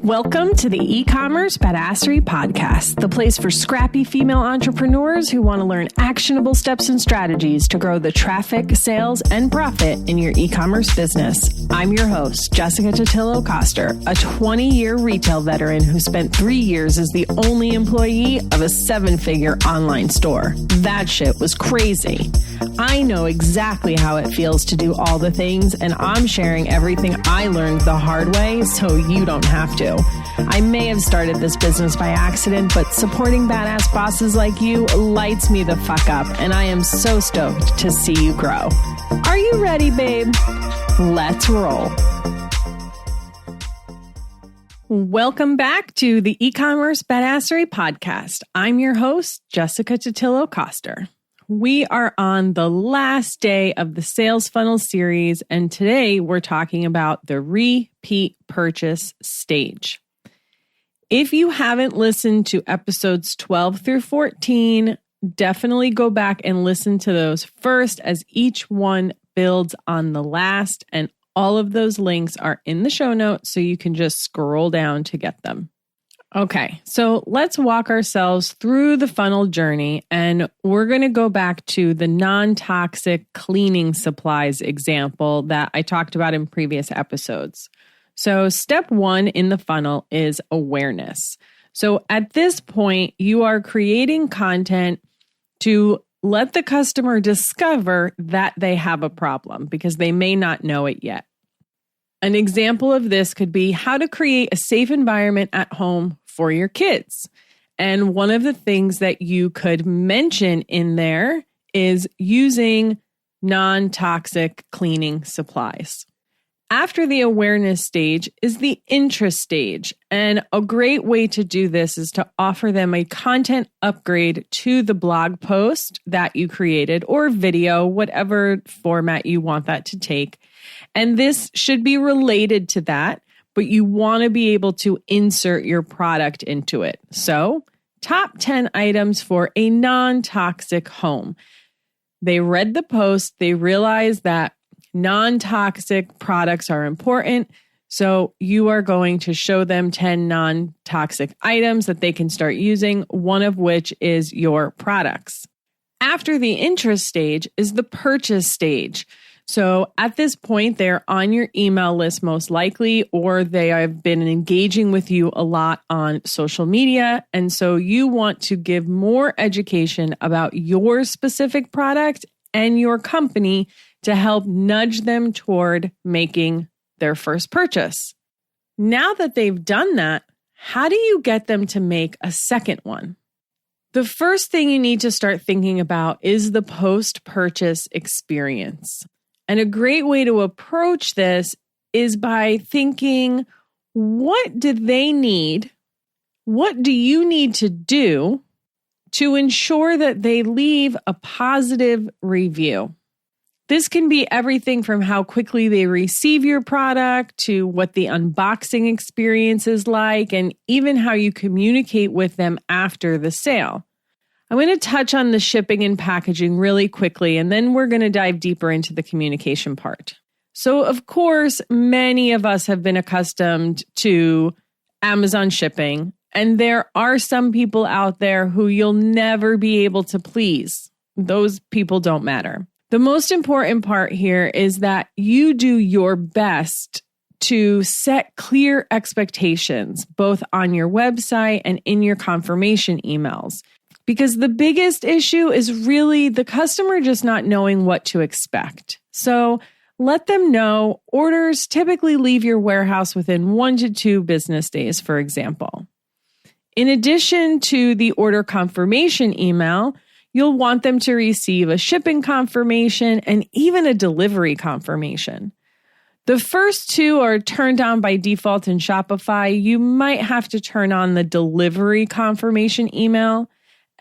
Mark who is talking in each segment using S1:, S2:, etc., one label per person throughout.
S1: Welcome to the eCommerce Badassery podcast, the place for scrappy female entrepreneurs who want to learn actionable steps and strategies to grow the traffic, sales, and profit in your e-commerce business. I'm your host, Jessica Totillo-Coster, a 20-year retail veteran who spent 3 years as the only employee of a 7-figure online store. That shit was crazy. I know exactly how it feels to do all the things, and I'm sharing everything I learned the hard way so you don't have to. I may have started this business by accident, but supporting badass bosses like you lights me the fuck up, and I am so stoked to see you grow. Are you ready, babe? Let's roll. Welcome back to the eCommerce Badassery podcast. I'm your host, Jessica Totillo-Coster. We are on the last day of the sales funnel series, and today we're talking about the repeat purchase stage. If you haven't listened to episodes 12 through 14, definitely go back and listen to those first, as each one builds on the last, and all of those links are in the show notes, so you can just scroll down to get them. Okay, so let's walk ourselves through the funnel journey, and we're going to go back to the non-toxic cleaning supplies example that I talked about in previous episodes. So step 1 in the funnel is awareness. So at this point, you are creating content to let the customer discover that they have a problem because they may not know it yet. An example of this could be how to create a safe environment at home for your kids. And one of the things that you could mention in there is using non-toxic cleaning supplies. After the awareness stage is the interest stage. And a great way to do this is to offer them a content upgrade to the blog post that you created or video, whatever format you want that to take. And this should be related to that, but you want to be able to insert your product into it. So, top 10 items for a non-toxic home. They read the post, they realize that non-toxic products are important. So you are going to show them 10 non-toxic items that they can start using, one of which is your products. After the interest stage is the purchase stage. So at this point, they're on your email list most likely, or they have been engaging with you a lot on social media. And so you want to give more education about your specific product and your company to help nudge them toward making their first purchase. Now that they've done that, how do you get them to make a second one? The first thing you need to start thinking about is the post-purchase experience. And a great way to approach this is by thinking, what do they need? What do you need to do to ensure that they leave a positive review? This can be everything from how quickly they receive your product to what the unboxing experience is like, and even how you communicate with them after the sale. I'm going to touch on the shipping and packaging really quickly, and then we're going to dive deeper into the communication part. So, of course, many of us have been accustomed to Amazon shipping, and there are some people out there who you'll never be able to please. Those people don't matter. The most important part here is that you do your best to set clear expectations, both on your website and in your confirmation emails. Because the biggest issue is really the customer just not knowing what to expect. So let them know orders typically leave your warehouse within 1 to 2 business days, for example. In addition to the order confirmation email, you'll want them to receive a shipping confirmation and even a delivery confirmation. The first 2 are turned on by default in Shopify. You might have to turn on the delivery confirmation email.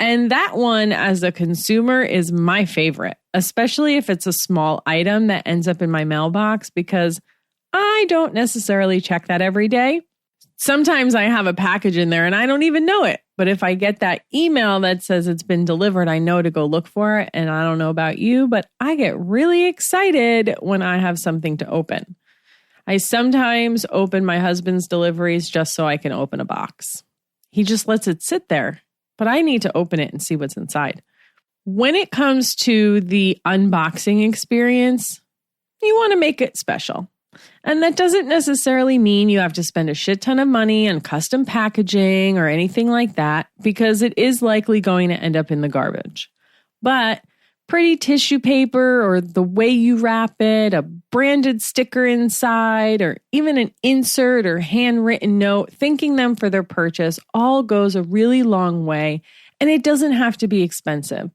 S1: And that one, as a consumer, is my favorite, especially if it's a small item that ends up in my mailbox, because I don't necessarily check that every day. Sometimes I have a package in there and I don't even know it. But if I get that email that says it's been delivered, I know to go look for it. And I don't know about you, but I get really excited when I have something to open. I sometimes open my husband's deliveries just so I can open a box. He just lets it sit there, but I need to open it and see what's inside. When it comes to the unboxing experience, you want to make it special. And that doesn't necessarily mean you have to spend a shit ton of money on custom packaging or anything like that, because it is likely going to end up in the garbage. But pretty tissue paper, or the way you wrap it, a branded sticker inside, or even an insert or handwritten note thanking them for their purchase all goes a really long way, and it doesn't have to be expensive.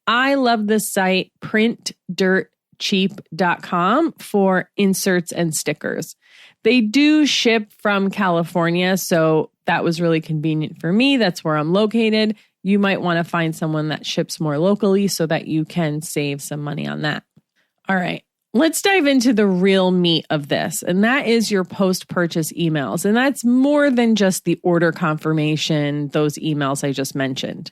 S1: I love the site printdirtcheap.com for inserts and stickers. They do ship from California, so that was really convenient for me. That's where I'm located. You might want to find someone that ships more locally so that you can save some money on that. All right, let's dive into the real meat of this, and that is your post-purchase emails. And that's more than just the order confirmation, those emails I just mentioned.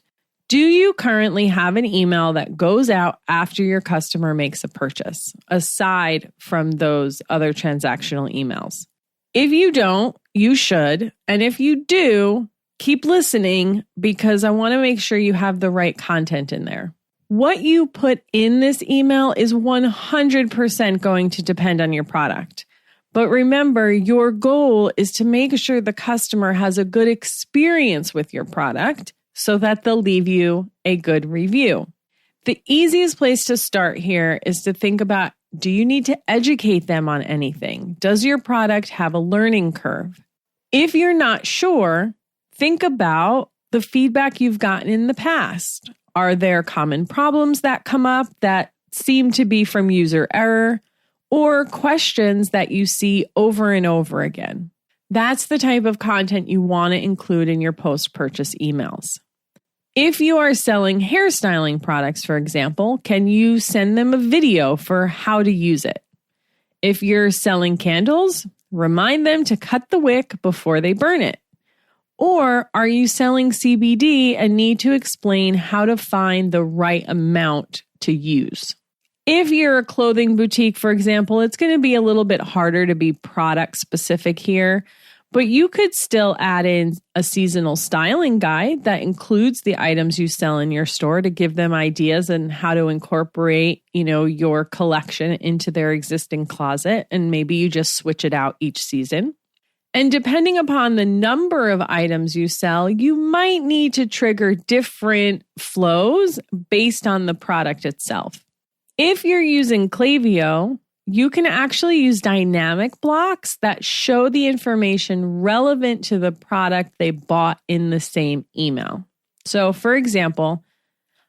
S1: Do you currently have an email that goes out after your customer makes a purchase, aside from those other transactional emails? If you don't, you should. And if you do, keep listening, because I want to make sure you have the right content in there. What you put in this email is 100% going to depend on your product. But remember, your goal is to make sure the customer has a good experience with your product so that they'll leave you a good review. The easiest place to start here is to think about, do you need to educate them on anything? Does your product have a learning curve? If you're not sure, think about the feedback you've gotten in the past. Are there common problems that come up that seem to be from user error, or questions that you see over and over again? That's the type of content you want to include in your post-purchase emails. If you are selling hairstyling products, for example, can you send them a video for how to use it? If you're selling candles, remind them to cut the wick before they burn it. Or are you selling CBD and need to explain how to find the right amount to use? If you're a clothing boutique, for example, it's going to be a little bit harder to be product specific here, but you could still add in a seasonal styling guide that includes the items you sell in your store to give them ideas on how to incorporate, your collection into their existing closet, and maybe you just switch it out each season. And depending upon the number of items you sell, you might need to trigger different flows based on the product itself. If you're using Klaviyo, you can actually use dynamic blocks that show the information relevant to the product they bought in the same email. So, for example,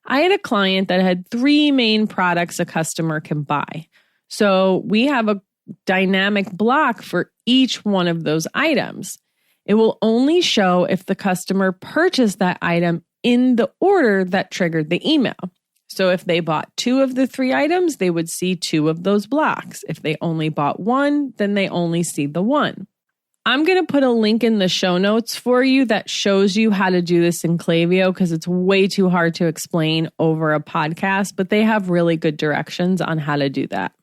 S1: I had a client that had 3 main products a customer can buy. So we have a dynamic block for each one of those items. It will only show if the customer purchased that item in the order that triggered the email. So if they bought 2 of the 3 items, they would see 2 of those blocks. If they only bought 1, then they only see the 1. I'm going to put a link in the show notes for you that shows you how to do this in Klaviyo, because it's way too hard to explain over a podcast, but they have really good directions on how to do that.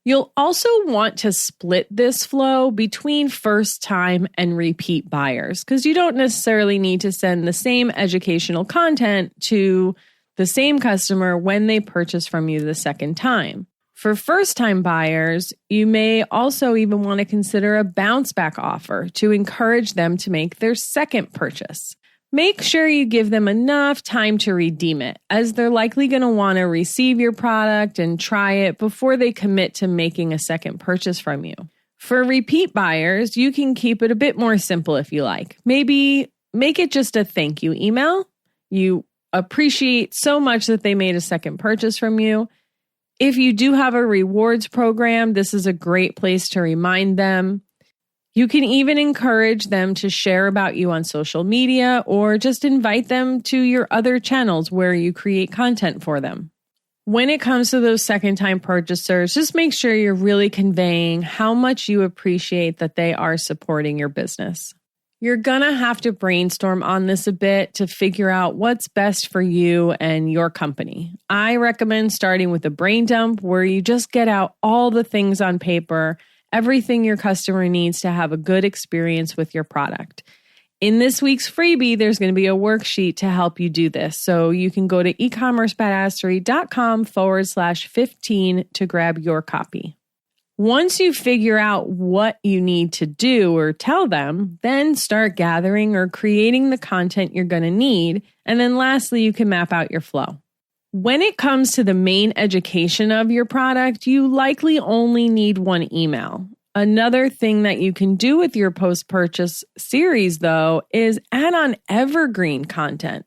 S1: You'll also want to split this flow between first-time and repeat buyers, because you don't necessarily need to send the same educational content to the same customer when they purchase from you the second time. For first-time buyers, you may also even want to consider a bounce-back offer to encourage them to make their second purchase. Make sure you give them enough time to redeem it, as they're likely going to want to receive your product and try it before they commit to making a second purchase from you. For repeat buyers, you can keep it a bit more simple if you like. Maybe make it just a thank you email. You appreciate so much that they made a second purchase from you. If you do have a rewards program, this is a great place to remind them. You can even encourage them to share about you on social media, or just invite them to your other channels where you create content for them. When it comes to those second-time purchasers, just make sure you're really conveying how much you appreciate that they are supporting your business. You're gonna have to brainstorm on this a bit to figure out what's best for you and your company. I recommend starting with a brain dump where you just get out all the things on paper everything your customer needs to have a good experience with your product. In this week's freebie, there's going to be a worksheet to help you do this. So you can go to ecommercebadassery.com/15 to grab your copy. Once you figure out what you need to do or tell them, then start gathering or creating the content you're going to need. And then lastly, you can map out your flow. When it comes to the main education of your product, you likely only need one email. Another thing that you can do with your post-purchase series, though, is add on evergreen content.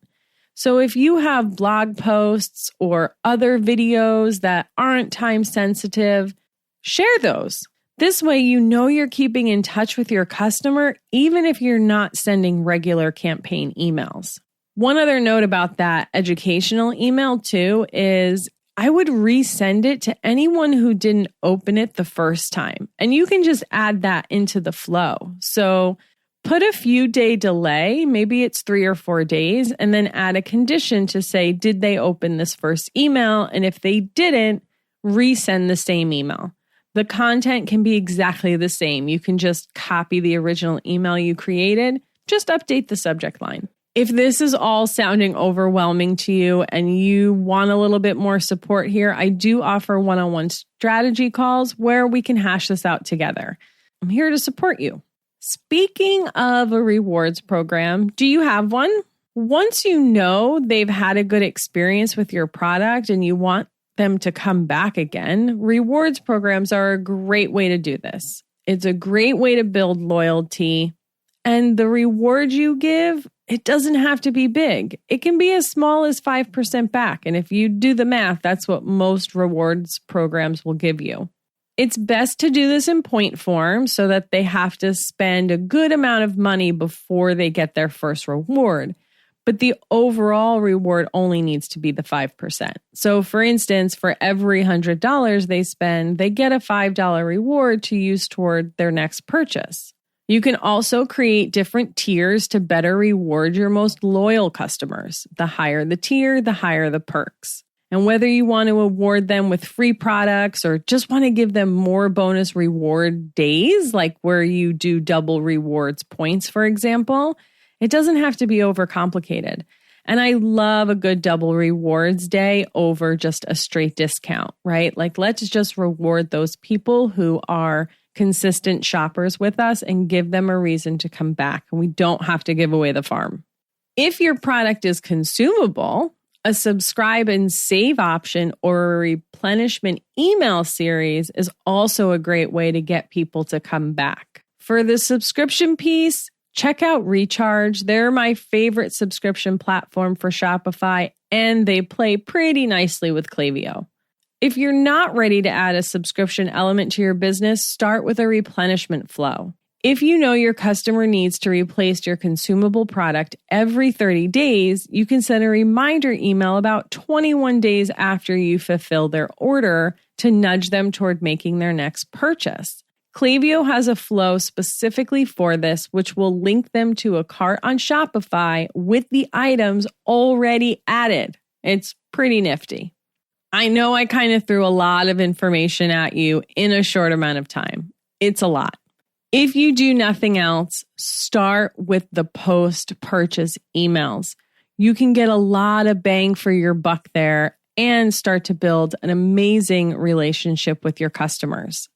S1: So if you have blog posts or other videos that aren't time sensitive, share those. This way, you know you're keeping in touch with your customer, even if you're not sending regular campaign emails. One other note about that educational email, too, is I would resend it to anyone who didn't open it the first time. And you can just add that into the flow. So put a few day delay, maybe it's 3 or 4 days, and then add a condition to say, did they open this first email? And if they didn't, resend the same email. The content can be exactly the same. You can just copy the original email you created, just update the subject line. If this is all sounding overwhelming to you and you want a little bit more support here, I do offer one-on-one strategy calls where we can hash this out together. I'm here to support you. Speaking of a rewards program, do you have one? Once you know they've had a good experience with your product and you want them to come back again, rewards programs are a great way to do this. It's a great way to build loyalty. And the reward you give, it doesn't have to be big. It can be as small as 5% back. And if you do the math, that's what most rewards programs will give you. It's best to do this in point form so that they have to spend a good amount of money before they get their first reward. But the overall reward only needs to be the 5%. So for instance, for every $100 they spend, they get a $5 reward to use toward their next purchase. You can also create different tiers to better reward your most loyal customers. The higher the tier, the higher the perks. And whether you want to award them with free products or just want to give them more bonus reward days, like where you do double rewards points, for example, it doesn't have to be overcomplicated. And I love a good double rewards day over just a straight discount, right? Like, let's just reward those people who are consistent shoppers with us and give them a reason to come back. And we don't have to give away the farm. If your product is consumable, a subscribe and save option or a replenishment email series is also a great way to get people to come back. For the subscription piece, check out Recharge. They're my favorite subscription platform for Shopify, and they play pretty nicely with Klaviyo. If you're not ready to add a subscription element to your business, start with a replenishment flow. If you know your customer needs to replace your consumable product every 30 days, you can send a reminder email about 21 days after you fulfill their order to nudge them toward making their next purchase. Klaviyo has a flow specifically for this, which will link them to a cart on Shopify with the items already added. It's pretty nifty. I know I kind of threw a lot of information at you in a short amount of time. It's a lot. If you do nothing else, start with the post-purchase emails. You can get a lot of bang for your buck there and start to build an amazing relationship with your customers.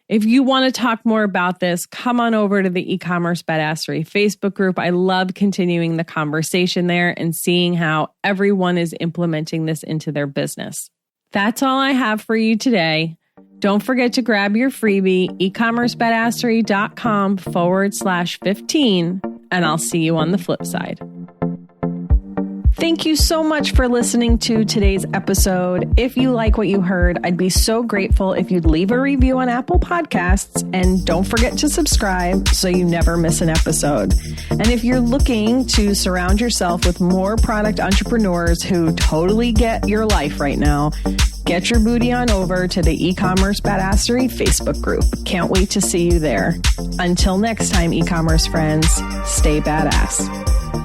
S1: If you want to talk more about this, come on over to the eCommerce Badassery Facebook group. I love continuing the conversation there and seeing how everyone is implementing this into their business. That's all I have for you today. Don't forget to grab your freebie, ecommercebadassery.com/15, and I'll see you on the flip side. Thank you so much for listening to today's episode. If you like what you heard, I'd be so grateful if you'd leave a review on Apple Podcasts, and don't forget to subscribe so you never miss an episode. And if you're looking to surround yourself with more product entrepreneurs who totally get your life right now, get your booty on over to the eCommerce Badassery Facebook group. Can't wait to see you there. Until next time, e-commerce friends, stay badass.